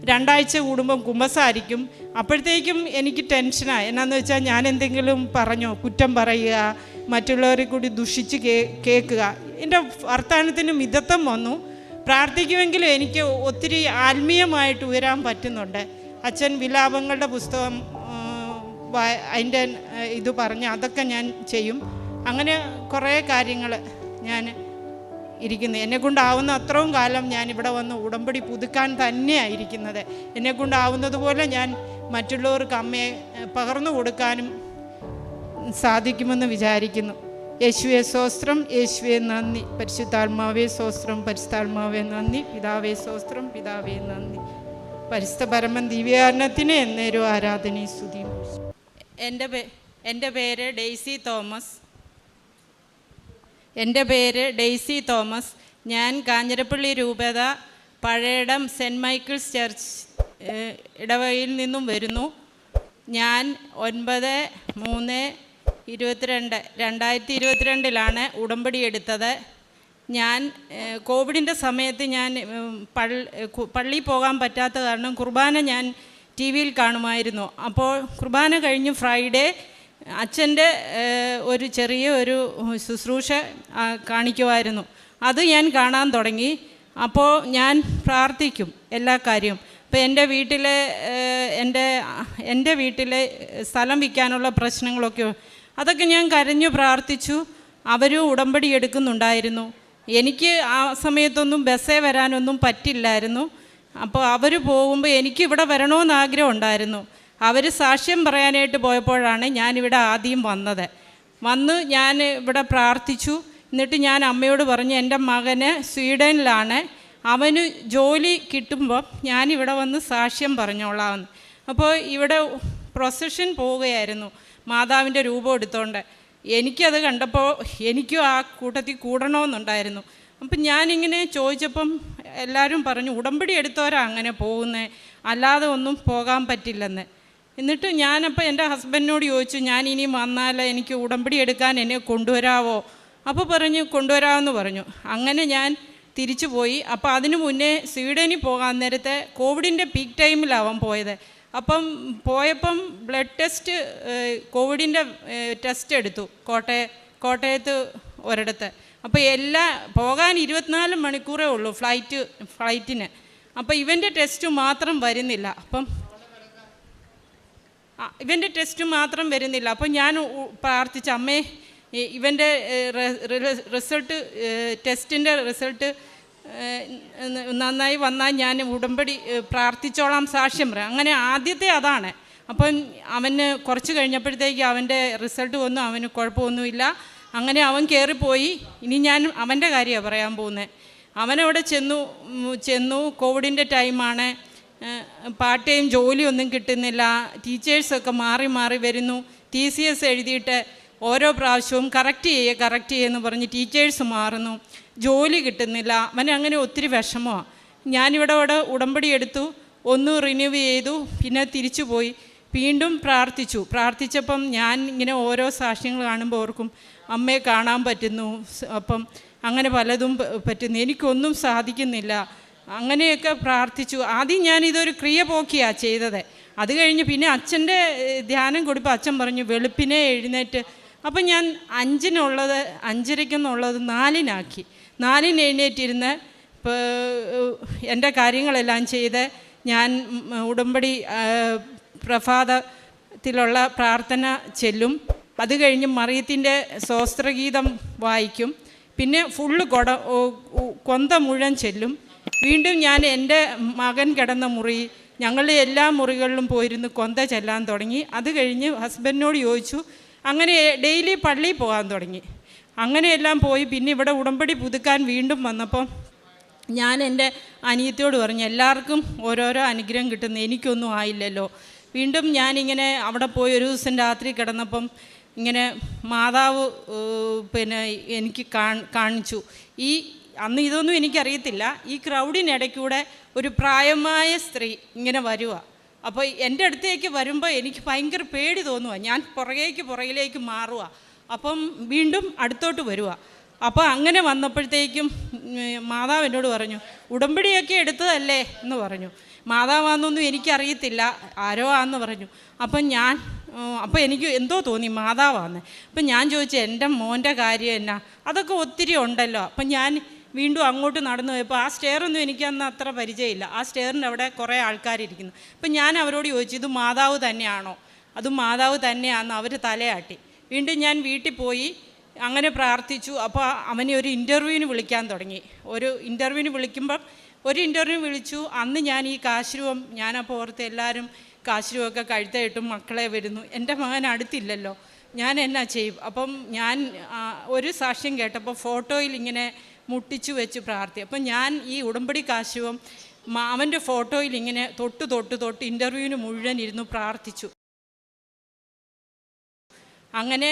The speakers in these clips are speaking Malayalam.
2 ആഴ്ച കൂടുമ്പം കുമ്പസാരിക്കും. അപ്പോഴത്തേക്കും എനിക്ക് ടെൻഷനാണ്. എന്നാന്ന് വെച്ചാൽ ഞാൻ എന്തെങ്കിലും പറഞ്ഞോ, കുറ്റം പറയുക, മറ്റുള്ളവരെ കൂടി ദുഷിച്ച് കേൾക്കുക. എൻ്റെ വർത്തമാനത്തിന് മിതത്വം വന്നു. പ്രാർത്ഥിക്കുമെങ്കിലും എനിക്ക് ഒത്തിരി ആത്മീയമായിട്ട് ഉയരാൻ പറ്റുന്നുണ്ട്. അച്ഛൻ വിലാപങ്ങളുടെ പുസ്തകം അതിൻ്റെ ഇത് പറഞ്ഞ് അതൊക്കെ ഞാൻ ചെയ്യും. അങ്ങനെ കുറേ കാര്യങ്ങൾ ഞാൻ ഇരിക്കുന്നത്. എന്നെക്കൊണ്ടാവുന്ന അത്രയും കാലം ഞാൻ ഇവിടെ വന്ന് ഉടമ്പടി പുതുക്കാൻ തന്നെയാണ് ഇരിക്കുന്നത്. എന്നെക്കൊണ്ടാവുന്നത് പോലെ ഞാൻ മറ്റുള്ളവർക്ക് അമ്മയെ പകർന്നു കൊടുക്കാനും സാധിക്കുമെന്ന് വിചാരിക്കുന്നു. യേശുവേ സ്തോത്രം, യേശുവേ നന്ദി. പരിശുദ്ധാത്മാവേ സ്തോത്രം, പരിശുദ്ധാത്മാവേ നന്ദി. പിതാവേ സ്തോത്രം, പിതാവേ നന്ദി. പരിശുദ്ധ പരമൻ ദിവ്യാരണത്തിന് എന്നേരും ആരാധനയും സ്തുതിയും. എൻ്റെ പേര് ഡെയ്സി തോമസ്. ഞാൻ കാഞ്ഞിരപ്പള്ളി രൂപത പഴയടം സെൻറ്റ് മൈക്കിൾസ് ചർച്ച് ഇടവകയിൽ നിന്നും വരുന്നു. ഞാൻ 9/3/2022 ഉടമ്പടി എടുത്തത്. ഞാൻ കോവിഡിൻ്റെ സമയത്ത് ഞാൻ പള്ളിയിൽ പോകാൻ പറ്റാത്ത കാരണം കുർബാന ഞാൻ TV-യിൽ കാണുമായിരുന്നു. അപ്പോൾ കുർബാന കഴിഞ്ഞ് ഫ്രൈഡേ അച്ഛൻ്റെ ഒരു ചെറിയ ശുശ്രൂഷ കാണിക്കുമായിരുന്നു. അത് ഞാൻ കാണാൻ തുടങ്ങി. അപ്പോൾ ഞാൻ പ്രാർത്ഥിക്കും എല്ലാ കാര്യവും. അപ്പോൾ എൻ്റെ വീട്ടിലെ സ്ഥലം വിൽക്കാനുള്ള പ്രശ്നങ്ങളൊക്കെ അതൊക്കെ ഞാൻ കരഞ്ഞു പ്രാർത്ഥിച്ചു. അവരും ഉടമ്പടി എടുക്കുന്നുണ്ടായിരുന്നു. എനിക്ക് ആ സമയത്തൊന്നും ബസ്സേ വരാനൊന്നും പറ്റില്ലായിരുന്നു. അപ്പോൾ അവർ പോകുമ്പോൾ എനിക്ക് ഇവിടെ വരണമെന്ന് ആഗ്രഹം ഉണ്ടായിരുന്നു. അവർ സാക്ഷ്യം പറയാനായിട്ട് പോയപ്പോഴാണ് ഞാനിവിടെ ആദ്യം വന്ന് ഞാൻ ഇവിടെ പ്രാർത്ഥിച്ചു. എന്നിട്ട് ഞാൻ അമ്മയോട് പറഞ്ഞു, എൻ്റെ മകന് സ്വീഡനിലാണ്, അവന് ജോലി കിട്ടുമ്പോൾ ഞാനിവിടെ വന്ന് സാക്ഷ്യം പറഞ്ഞോളാമെന്ന്. അപ്പോൾ ഇവിടെ പ്രൊസഷൻ പോവുകയായിരുന്നു മാതാവിൻ്റെ രൂപം എടുത്തോണ്ട്. എനിക്കത് കണ്ടപ്പോൾ എനിക്കും ആ കൂട്ടത്തിൽ കൂടണമെന്നുണ്ടായിരുന്നു. അപ്പം ഞാനിങ്ങനെ ചോദിച്ചപ്പം എല്ലാവരും പറഞ്ഞു, ഉടമ്പടി എടുത്തവരാ അങ്ങനെ പോകുന്നത്, അല്ലാതെ ഒന്നും പോകാൻ പറ്റില്ലെന്ന്. എന്നിട്ട് ഞാനപ്പോൾ എൻ്റെ ഹസ്ബൻഡിനോട് ചോദിച്ചു, ഞാൻ ഇനി വന്നാൽ എനിക്ക് ഉടമ്പടി എടുക്കാൻ എന്നെ കൊണ്ടുവരാവോ? അപ്പോൾ പറഞ്ഞു കൊണ്ടുവരാമെന്ന് പറഞ്ഞു. അങ്ങനെ ഞാൻ തിരിച്ചു പോയി. അപ്പോൾ അതിനു മുന്നേ സ്വീഡനിൽ പോകാൻ നേരത്തെ കോവിഡിൻ്റെ പീക്ക് ടൈമിലാവാൻ പോയത്. അപ്പം പോയപ്പം ബ്ലഡ് ടെസ്റ്റ്, കോവിഡിൻ്റെ ടെസ്റ്റ് എടുത്തു കോട്ടയത്ത് ഒരിടത്ത്. അപ്പോൾ പോകാൻ 24 മണിക്കൂറേ ഉള്ളൂ ഫ്ലൈറ്റിന്. അപ്പോൾ ഇവൻ്റെ ടെസ്റ്റ് മാത്രം വരുന്നില്ല. അപ്പോൾ ഞാൻ പ്രാർത്ഥിച്ച, അമ്മേ ഇവൻ്റെ ടെസ്റ്റിൻ്റെ റിസൾട്ട് നന്നായി വന്നാൽ ഞാൻ ഉടമ്പടി പ്രാർത്ഥിച്ചോളാം, സാക്ഷ്യം പറയാം. അങ്ങനെ ആദ്യത്തെ അതാണ്. അപ്പം അവന് കുറച്ച് കഴിഞ്ഞപ്പോഴത്തേക്ക് അവൻ്റെ റിസൾട്ട് വന്നു, അവന് കുഴപ്പമൊന്നുമില്ല. അങ്ങനെ അവൻ കയറിപ്പോയി. ഇനി ഞാൻ അവൻ്റെ കാര്യമാണ് പറയാൻ പോകുന്നത്. അവനവിടെ ചെന്നു കോവിഡിൻ്റെ ടൈമാണ്. പാർട്ട് ടൈം ജോലിയൊന്നും കിട്ടുന്നില്ല. ടീച്ചേഴ്സൊക്കെ മാറി വരുന്നു. TCS എഴുതിയിട്ട് ഓരോ പ്രാവശ്യവും കറക്റ്റ് ചെയ്യുമെന്ന് പറഞ്ഞ് ടീച്ചേഴ്സ് മാറുന്നു, ജോലി കിട്ടുന്നില്ല. അവനങ്ങനെ ഒത്തിരി വിഷമമാണ്. ഞാനിവിടെ ഉടമ്പടി എടുത്തു, ഒന്ന് റിന്യൂ ചെയ്തു, പിന്നെ തിരിച്ചു പോയി വീണ്ടും പ്രാർത്ഥിച്ചപ്പം ഞാൻ ഇങ്ങനെ ഓരോ സാക്ഷ്യങ്ങൾ കാണുമ്പോൾ ഓർക്കും, അമ്മയെ കാണാൻ പറ്റുന്നു, അപ്പം അങ്ങനെ പലതും പറ്റുന്നു, എനിക്കൊന്നും സാധിക്കുന്നില്ല. അങ്ങനെയൊക്കെ പ്രാർത്ഥിച്ചു. ആദ്യം ഞാനിതൊരു ക്രിയ പോക്കിയാണ് ചെയ്തത്. അത് കഴിഞ്ഞ് പിന്നെ അച്ഛൻ്റെ ധ്യാനം കൊടുപ്പോൾ അച്ഛൻ പറഞ്ഞു വെളുപ്പിനെ എഴുന്നേറ്റ്. അപ്പം ഞാൻ 5:30 4-നാക്കി. 4-ന് എഴുന്നേറ്റിരുന്ന് എൻ്റെ കാര്യങ്ങളെല്ലാം ചെയ്ത് ഞാൻ ഉടമ്പടി പ്രഭാതത്തിലുള്ള പ്രാർത്ഥന ചെല്ലും. അത് കഴിഞ്ഞ് മറിയത്തിൻ്റെ സ്തോത്രഗീതം വായിക്കും. പിന്നെ ഫുള്ള് കൊന്ത മുഴുവൻ ചെല്ലും. വീണ്ടും ഞാൻ എൻ്റെ മകൻ കിടന്ന ഞങ്ങളുടെ എല്ലാ മുറികളിലും പോയിരുന്ന് കൊന്ത ചെല്ലാൻ തുടങ്ങി. അത് കഴിഞ്ഞ് ഹസ്ബൻഡിനോട് ചോദിച്ചു. അങ്ങനെ ഡെയിലി പള്ളിയിൽ പോകാൻ തുടങ്ങി. അങ്ങനെയെല്ലാം പോയി. പിന്നെ ഇവിടെ ഉടമ്പടി പുതുക്കാൻ വീണ്ടും വന്നപ്പം ഞാൻ എൻ്റെ അനിയത്തിയോട് പറഞ്ഞു, എല്ലാവർക്കും ഓരോരോ അനുഗ്രഹം കിട്ടുന്നു, എനിക്കൊന്നും ആയില്ലല്ലോ. വീണ്ടും ഞാനിങ്ങനെ അവിടെ പോയി ഒരു ദിവസം രാത്രി കിടന്നപ്പം ഇങ്ങനെ മാതാവ് എനിക്ക് കാണിച്ചു. അന്ന് ഇതൊന്നും എനിക്കറിയത്തില്ല. ഈ ക്രൗഡിനിടയ്ക്കൂടെ ഒരു പ്രായമായ സ്ത്രീ ഇങ്ങനെ വരുക. അപ്പോൾ എൻ്റെ അടുത്തേക്ക് വരുമ്പോൾ എനിക്ക് ഭയങ്കര പേടി തോന്നുക. ഞാൻ പുറകിലേക്ക് മാറുക. അപ്പം വീണ്ടും അടുത്തോട്ട് വരിക. അപ്പോൾ അങ്ങനെ വന്നപ്പോഴത്തേക്കും മാതാവ് എന്നോട് പറഞ്ഞു, ഉടമ്പടിയൊക്കെ എടുത്തതല്ലേ എന്ന് പറഞ്ഞു. മാതാവാണെന്നൊന്നും എനിക്കറിയത്തില്ല, ആരോ ആണെന്ന് പറഞ്ഞു. അപ്പോൾ എനിക്ക് എന്തോ തോന്നി മാതാവാന്ന്. അപ്പം ഞാൻ ചോദിച്ചു എൻ്റെ മോൻ്റെ കാര്യം എന്നാ, അതൊക്കെ ഒത്തിരി ഉണ്ടല്ലോ. അപ്പം ഞാൻ വീണ്ടും അങ്ങോട്ട് നടന്നു പോയപ്പോൾ ആ സ്റ്റെയറൊന്നും എനിക്കന്ന് അത്ര പരിചയമില്ല. ആ സ്റ്റെയറിൻ്റെ അവിടെ കുറേ ആൾക്കാരിരിക്കുന്നു. അപ്പം ഞാൻ അവരോട് ചോദിച്ചു, ഇത് മാതാവ് തന്നെയാണോ? അത് മാതാവ് തന്നെയാണെന്ന് അവർ തലയാട്ടി. വീണ്ടും ഞാൻ വീട്ടിൽ പോയി അങ്ങനെ പ്രാർത്ഥിച്ചു. അപ്പോൾ അവനെ ഒരു ഇൻ്റർവ്യൂവിന് വിളിക്കാൻ തുടങ്ങി. ഒരു ഇൻ്റർവ്യൂ വിളിച്ചു. അന്ന് ഞാൻ ഈ കാശുരൂപം, ഞാനപ്പോൾ ഓർത്ത് എല്ലാവരും കാശുരൂപമൊക്കെ കഴുത്തയിട്ടും മക്കളെ വരുന്നു, എൻ്റെ മകൻ അടുത്തില്ലല്ലോ, ഞാൻ എന്നാ ചെയ്യും? അപ്പം ഞാൻ ഒരു സാക്ഷ്യം കേട്ടപ്പോൾ ഫോട്ടോയിൽ ഇങ്ങനെ മുട്ടിച്ചു വെച്ച് പ്രാർത്ഥി. അപ്പം ഞാൻ ഈ ഉടമ്പടി കാശുരൂപം അവൻ്റെ ഫോട്ടോയിൽ ഇങ്ങനെ തൊട്ട് ഇൻ്റർവ്യൂവിന് മുഴുവൻ ഇരുന്നു പ്രാർത്ഥിച്ചു. അങ്ങനെ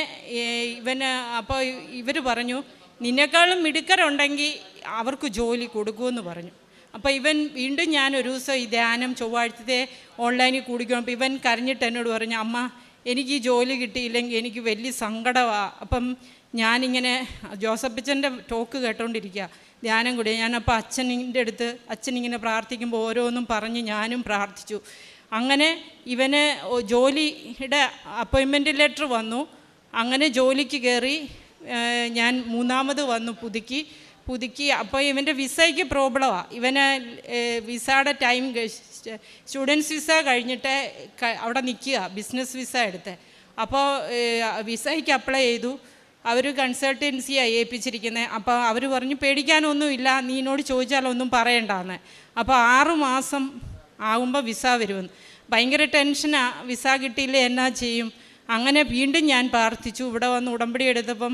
അപ്പോൾ ഇവർ പറഞ്ഞു, നിന്നെക്കാളും മിടുക്കരുണ്ടെങ്കിൽ അവർക്ക് ജോലി കൊടുക്കുമെന്ന് പറഞ്ഞു. അപ്പോൾ വീണ്ടും ഞാൻ ഒരു ദിവസം ഈ ധ്യാനം ചൊവ്വാഴ്ചത്തെ ഓൺലൈനിൽ കൂടിക്കണം. അപ്പോൾ ഇവൻ കരഞ്ഞിട്ട് എന്നോട് പറഞ്ഞു, അമ്മ എനിക്ക് ഈ ജോലി കിട്ടിയില്ലെങ്കിൽ എനിക്ക് വലിയ സങ്കടമാണ്. അപ്പം ഞാനിങ്ങനെ ജോസഫച്ചൻ്റെ ടോക്ക് കേട്ടോണ്ടിരിക്കുക, ധ്യാനം കൂടി. ഞാനപ്പോൾ അച്ഛനിങ്ങനെ പ്രാർത്ഥിക്കുമ്പോൾ ഓരോന്നും പറഞ്ഞ് ഞാനും പ്രാർത്ഥിച്ചു. അങ്ങനെ ഇവന് ജോലിയുടെ അപ്പോയിൻമെൻറ്റ് ലെറ്റർ വന്നു. അങ്ങനെ ജോലിക്ക് കയറി. ഞാൻ മൂന്നാമത് വന്നു പുതുക്കി. അപ്പോൾ ഇവൻ്റെ വിസയ്ക്ക് പ്രോബ്ലമാണ്. ഇവന് വിസയുടെ ടൈം സ്റ്റുഡൻസ് വിസ കഴിഞ്ഞിട്ട് അവിടെ നിൽക്കുക, ബിസിനസ് വിസ എടുത്ത്. അപ്പോൾ വിസയ്ക്ക് അപ്ലൈ ചെയ്തു. അവർ കൺസൾട്ടൻസിയാണ് ഏൽപ്പിച്ചിരിക്കുന്നത്. അപ്പോൾ അവർ പറഞ്ഞു, പേടിക്കാനൊന്നുമില്ല, നീ എന്നോട് ചോദിച്ചാലൊന്നും പറയണ്ടെന്ന്. അപ്പോൾ 6 മാസം ആകുമ്പോൾ വിസ വരുമെന്ന്. ഭയങ്കര ടെൻഷനാണ്, വിസ കിട്ടിയില്ലേ എന്നാ ചെയ്യും? അങ്ങനെ വീണ്ടും ഞാൻ പ്രാർത്ഥിച്ചു. ഇവിടെ വന്ന് ഉടമ്പടി എടുത്തപ്പം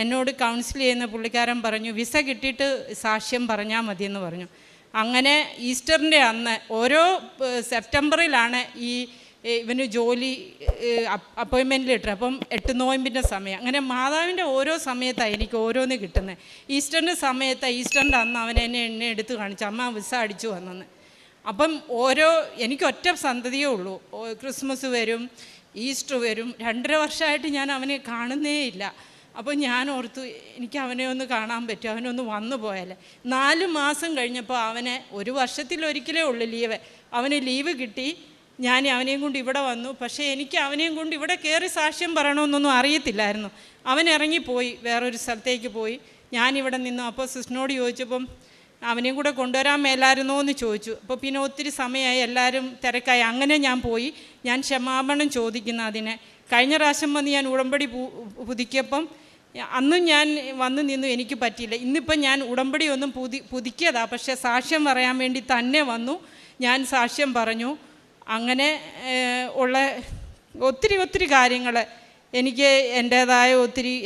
എന്നോട് കൗൺസിൽ ചെയ്യുന്ന പുള്ളിക്കാരൻ പറഞ്ഞു, വിസ കിട്ടിയിട്ട് സാക്ഷ്യം പറഞ്ഞാൽ മതിയെന്ന് പറഞ്ഞു. അങ്ങനെ ഈസ്റ്ററിൻ്റെ അന്ന് ഓരോ സെപ്റ്റംബറിലാണ് ഇവന് ജോലി അപ്പോയിൻമെൻറ്റ് ലെറ്റർ. അപ്പം 8 നോയമ്പിൻ്റെ സമയം. അങ്ങനെ മാതാവിൻ്റെ ഓരോ സമയത്താണ് എനിക്ക് ഓരോന്ന് കിട്ടുന്നത്. ഈസ്റ്ററിൻ്റെ ഈസ്റ്ററിൻ്റെ അന്ന് അവൻ എന്നെ എടുത്ത് കാണിച്ചു, അമ്മ വിസ അടിച്ചു വന്നെന്ന്. അപ്പം എനിക്കൊറ്റ സന്തതിയേ ഉള്ളൂ. ക്രിസ്മസ് വരും, ഈസ്റ്റർ വരും. 2.5 വർഷമായിട്ട് ഞാൻ അവനെ കാണുന്നേ ഇല്ല. അപ്പോൾ ഞാൻ ഓർത്തു, എനിക്ക് അവനെ ഒന്ന് കാണാൻ പറ്റും, അവനൊന്ന് വന്നു പോയാലേ. 4 മാസം കഴിഞ്ഞപ്പോൾ അവനെ 1 വർഷത്തിലൊരിക്കലേ ഉള്ളൂ ലീവ്. അവന് ലീവ് കിട്ടി. ഞാൻ അവനെയും കൊണ്ട് ഇവിടെ വന്നു. പക്ഷേ എനിക്ക് അവനെയും കൊണ്ട് ഇവിടെ കയറി സാക്ഷ്യം പറയണമെന്നൊന്നും അറിയത്തില്ലായിരുന്നു. അവൻ ഇറങ്ങിപ്പോയി, വേറൊരു സ്ഥലത്തേക്ക് പോയി. ഞാനിവിടെ നിന്നു. അപ്പോൾ സിസ്റ്ററിനോട് ചോദിച്ചപ്പം അവനെയും കൂടെ കൊണ്ടുവരാൻ മേലായിരുന്നോ എന്ന് ചോദിച്ചു. അപ്പോൾ പിന്നെ ഒത്തിരി സമയമായി, എല്ലാവരും തിരക്കായി. അങ്ങനെ ഞാൻ പോയി. ഞാൻ ക്ഷമാപണം ചോദിക്കുന്ന അതിനെ. കഴിഞ്ഞ പ്രാവശ്യം വന്ന് ഞാൻ ഉടമ്പടി പുതുക്കിയപ്പം അന്നും ഞാൻ വന്ന് നിന്നു, എനിക്ക് പറ്റിയില്ല. ഇന്നിപ്പം ഞാൻ ഉടമ്പടി ഒന്നും പുതുക്കിയതാണ്, പക്ഷേ സാക്ഷ്യം പറയാൻ വേണ്ടി തന്നെ വന്നു. ഞാൻ സാക്ഷ്യം പറഞ്ഞു. അങ്ങനെ ഉള്ള ഒത്തിരി കാര്യങ്ങൾ എനിക്ക് എൻ്റേതായ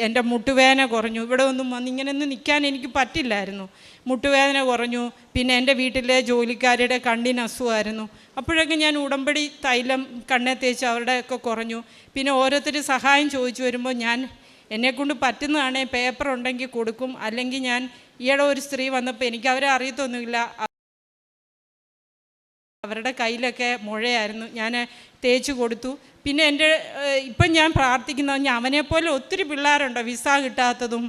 എൻ്റെ മുട്ടുവേദന കുറഞ്ഞു. ഇവിടെ ഒന്നും വന്നിങ്ങനെയൊന്നും നിൽക്കാൻ എനിക്ക് പറ്റില്ലായിരുന്നു. മുട്ടുവേദന കുറഞ്ഞു. പിന്നെ എൻ്റെ വീട്ടിലെ ജോലിക്കാരുടെ കണ്ണിന് അസുഖമായിരുന്നു. അപ്പോഴൊക്കെ ഞാൻ ഉടമ്പടി തൈലം കണ്ണെ തേച്ച് അവരുടെയൊക്കെ കുറഞ്ഞു. പിന്നെ ഓരോരുത്തർ സഹായം ചോദിച്ചു വരുമ്പോൾ ഞാൻ എന്നെക്കൊണ്ട് പറ്റുന്നതാണെങ്കിൽ പേപ്പർ ഉണ്ടെങ്കിൽ കൊടുക്കും. അല്ലെങ്കിൽ ഞാൻ ഈയിടെ ഒരു സ്ത്രീ വന്നപ്പോൾ എനിക്ക് അവരെ അറിയത്തൊന്നുമില്ല, അവരുടെ കയ്യിലൊക്കെ മുഴയായിരുന്നു, ഞാൻ തേച്ച് കൊടുത്തു. പിന്നെ ഇപ്പം ഞാൻ പ്രാർത്ഥിക്കുന്നത്, അവനെപ്പോലെ ഒത്തിരി പിള്ളേരുണ്ട് വിസ കിട്ടാത്തതും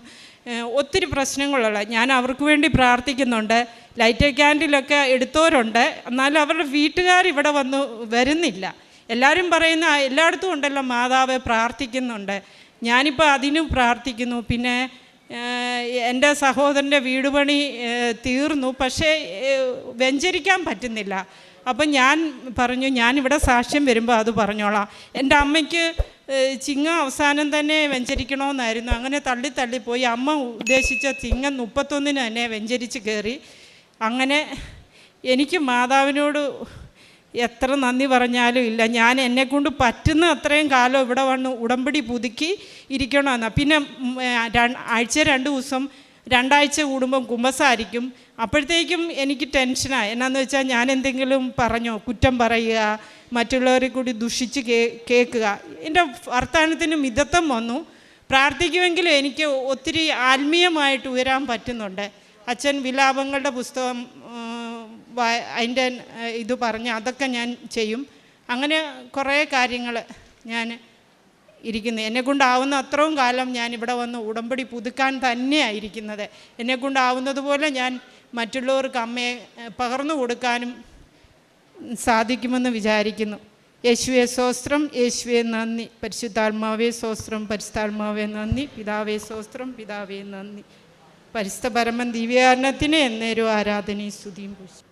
ഒത്തിരി പ്രശ്നങ്ങളുള്ള. ഞാൻ അവർക്ക് വേണ്ടി പ്രാർത്ഥിക്കുന്നുണ്ട്. ലൈറ്റ് ക്യാൻഡിലൊക്കെ എടുത്തവരുണ്ട്, എന്നാലും അവരുടെ വീട്ടുകാർ ഇവിടെ വരുന്നില്ല. എല്ലാവരും പറയുന്ന എല്ലായിടത്തും ഉണ്ടല്ലോ മാതാവ് പ്രാർത്ഥിക്കുന്നുണ്ട്. ഞാനിപ്പോൾ അതിനും പ്രാർത്ഥിക്കുന്നു. പിന്നെ എൻ്റെ സഹോദരൻ്റെ വീട് പണി തീർന്നു, പക്ഷേ വെഞ്ചരിക്കാൻ പറ്റുന്നില്ല. അപ്പം ഞാൻ പറഞ്ഞു, ഞാനിവിടെ സാക്ഷ്യം വരുമ്പോൾ അത് പറഞ്ഞോളാം. എൻ്റെ അമ്മയ്ക്ക് ചിങ്ങം അവസാനം തന്നെ വെഞ്ചരിക്കണമെന്നായിരുന്നു. അങ്ങനെ തള്ളിപ്പോയി. അമ്മ ഉദ്ദേശിച്ച ചിങ്ങം 31 തന്നെ വെഞ്ചരിച്ച് കയറി. അങ്ങനെ എനിക്ക് മാതാവിനോട് എത്ര നന്ദി പറഞ്ഞാലും ഇല്ല. ഞാൻ എന്നെക്കൊണ്ട് പറ്റുന്ന അത്രയും കാലം ഇവിടെ വന്ന് ഉടമ്പടി പുതുക്കി ഇരിക്കണമെന്നാണ്. പിന്നെ ആഴ്ച 2 ദിവസം 2 ആഴ്ച കൂടുമ്പം കുമ്പസാരിക്കും. അപ്പോഴത്തേക്കും എനിക്ക് ടെൻഷനാണ്. എന്നാന്ന് വെച്ചാൽ ഞാൻ എന്തെങ്കിലും കുറ്റം പറയുക, മറ്റുള്ളവരെ കൂടി ദുഷിച്ച് കേൾക്കുക. എൻ്റെ വർത്തമാനത്തിന് മിതത്വം വന്നു. പ്രാർത്ഥിക്കുമെങ്കിലും എനിക്ക് ഒത്തിരി ആത്മീയമായിട്ട് ഉയരാൻ പറ്റുന്നുണ്ട്. അച്ഛൻ വിലാപങ്ങളുടെ പുസ്തകം അതിൻ്റെ ഇത് പറഞ്ഞ് അതൊക്കെ ഞാൻ ചെയ്യും. അങ്ങനെ കുറേ കാര്യങ്ങൾ ഞാൻ ഇരിക്കുന്നത്. എന്നെക്കൊണ്ടാവുന്ന അത്രയും കാലം ഞാൻ ഇവിടെ വന്ന് ഉടമ്പടി പുതുക്കാൻ തന്നെയാണ് ഇരിക്കുന്നത്. എന്നെക്കൊണ്ടാവുന്നത് പോലെ ഞാൻ മറ്റുള്ളവർക്ക് അമ്മയെ പകർന്നു കൊടുക്കാനും സാധിക്കുമെന്ന് വിചാരിക്കുന്നു. യേശുവേ സ്വസ്ത്രം, യേശുവേ നന്ദി. പരിശുദ്ധാത്മാവേ സ്വസ്ത്രം, പരിശുദ്ധാത്മാവേ നന്ദി. പിതാവേ സ്വസ്ത്രം, പിതാവേ നന്ദി. പരിശുദ്ധ പരമൻ ദിവ്യാരണത്തിന് എന്നേരും ആരാധനയും സ്തുതിയും പൂശി.